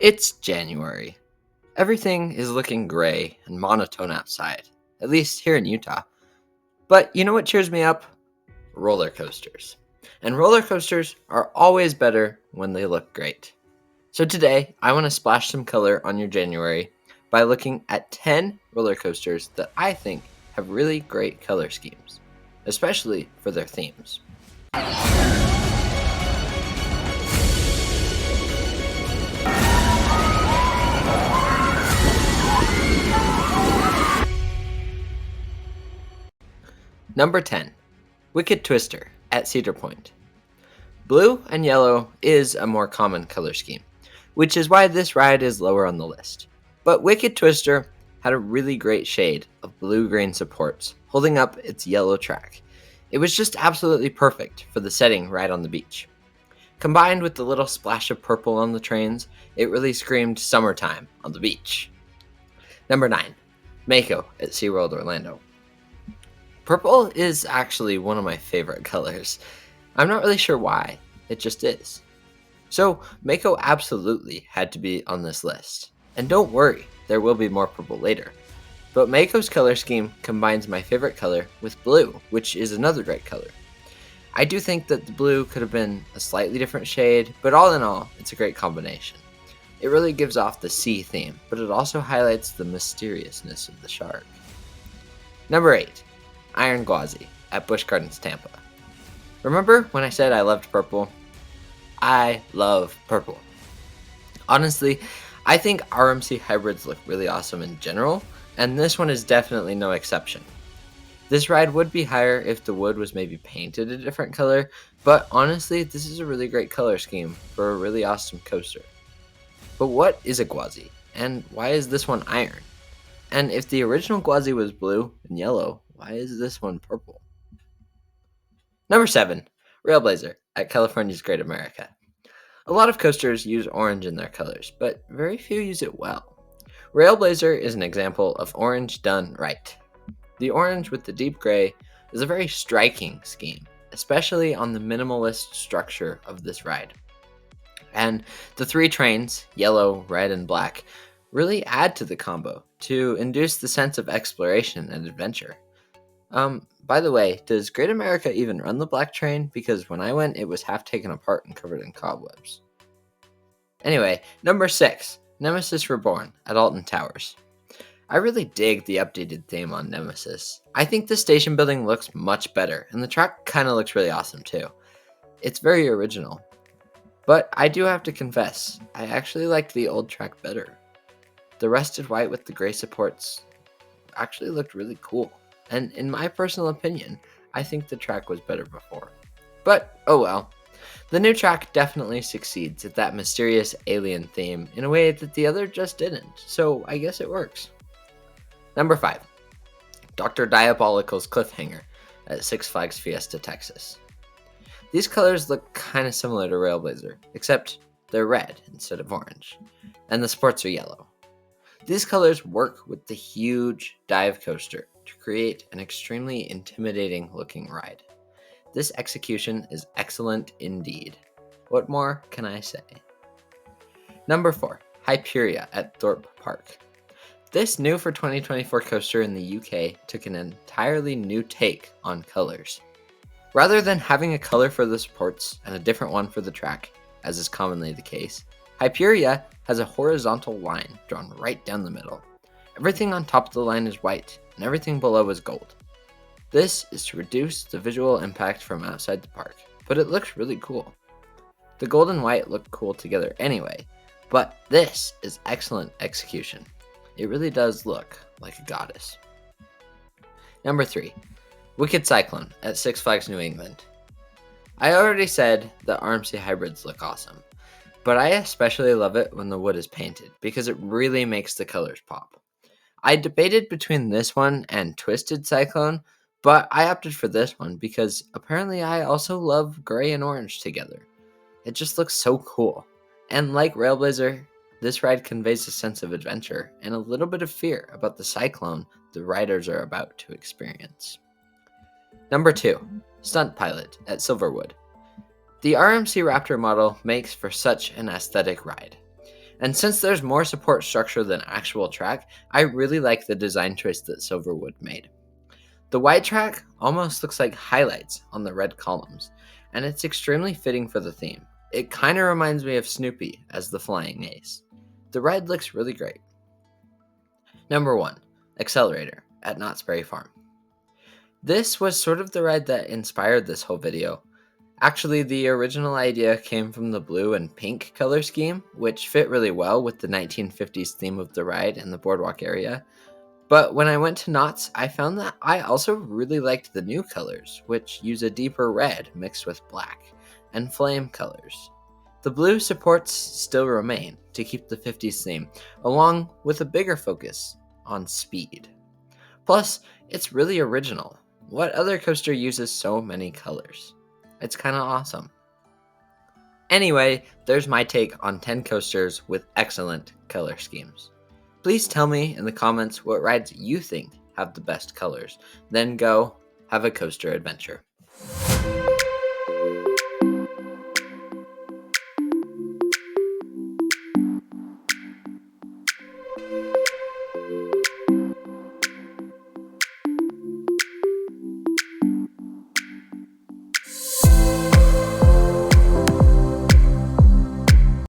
It's January. Everything is looking gray and monotone outside, at least here in Utah. But you know what cheers me up? Roller coasters. And roller coasters are always better when they look great. So today, I want to splash some color on your January by looking at 10 roller coasters that I think have really great color schemes, especially for their themes. Number 10. Wicked Twister at Cedar Point. Blue and yellow is a more common color scheme, which is why this ride is lower on the list. But Wicked Twister had a really great shade of blue-green supports holding up its yellow track. It was just absolutely perfect for the setting right on the beach. Combined with the little splash of purple on the trains, it really screamed summertime on the beach. Number 9. Mako at SeaWorld Orlando. Purple is actually one of my favorite colors. I'm not really sure why, it just is. So, Mako absolutely had to be on this list. And don't worry, there will be more purple later. But Mako's color scheme combines my favorite color with blue, which is another great color. I do think that the blue could have been a slightly different shade, but all in all, it's a great combination. It really gives off the sea theme, but it also highlights the mysteriousness of the shark. Number 8. Iron Gwazi at Busch Gardens, Tampa. Remember when I said I loved purple? I love purple. Honestly, I think RMC hybrids look really awesome in general, and this one is definitely no exception. This ride would be higher if the wood was maybe painted a different color, but honestly, this is a really great color scheme for a really awesome coaster. But what is a Gwazi, and why is this one iron? And if the original Gwazi was blue and yellow, why is this one purple? Number 7. Railblazer at California's Great America. A lot of coasters use orange in their colors, but very few use it well. Railblazer is an example of orange done right. The orange with the deep gray is a very striking scheme, especially on the minimalist structure of this ride. And the 3 trains, yellow, red, and black, really add to the combo to induce the sense of exploration and adventure. By the way, does Great America even run the black train? Because when I went, it was half taken apart and covered in cobwebs. Anyway, number 6, Nemesis Reborn at Alton Towers. I really dig the updated theme on Nemesis. I think the station building looks much better, and the track kind of looks really awesome too. It's very original. But I do have to confess, I actually liked the old track better. The rusted white with the gray supports actually looked really cool. And in my personal opinion, I think the track was better before. But, oh well. The new track definitely succeeds at that mysterious alien theme in a way that the other just didn't, so I guess it works. Number 5. Dr. Diabolical's Cliffhanger at Six Flags Fiesta, Texas. These colors look kind of similar to Railblazer, except they're red instead of orange, and the supports are yellow. These colors work with the huge dive coaster to create an extremely intimidating looking ride. This execution is excellent indeed. What more can I say? Number 4. Hyperia at Thorpe Park. This new for 2024 coaster in the UK took an entirely new take on colors. Rather than having a color for the supports and a different one for the track, as is commonly the case, Hyperia has a horizontal line drawn right down the middle. Everything on top of the line is white, and everything below is gold. This is to reduce the visual impact from outside the park, but it looks really cool. The gold and white look cool together anyway, but this is excellent execution. It really does look like a goddess. Number 3. Wicked Cyclone at Six Flags New England. I already said that RMC hybrids look awesome, but I especially love it when the wood is painted because it really makes the colors pop. I debated between this one and Twisted Cyclone, but I opted for this one because apparently I also love gray and orange together. It just looks so cool. And like Railblazer, this ride conveys a sense of adventure and a little bit of fear about the cyclone the riders are about to experience. Number 2. Stunt Pilot at Silverwood. The RMC Raptor model makes for such an aesthetic ride. And since there's more support structure than actual track, I really like the design choice that Silverwood made. The white track almost looks like highlights on the red columns, and it's extremely fitting for the theme. It kind of reminds me of Snoopy as the flying ace. The red looks really great. Number 1, Accelerator at Knott's Berry Farm. This was sort of the ride that inspired this whole video. Actually, the original idea came from the blue and pink color scheme, which fit really well with the 1950s theme of the ride and the boardwalk area. But when I went to Knott's, I found that I also really liked the new colors, which use a deeper red mixed with black, and flame colors. The blue supports still remain to keep the 50s theme, along with a bigger focus on speed. Plus, it's really original. What other coaster uses so many colors? It's kind of awesome. Anyway, there's my take on 10 coasters with excellent color schemes. Please tell me in the comments what rides you think have the best colors. Then go have a coaster adventure.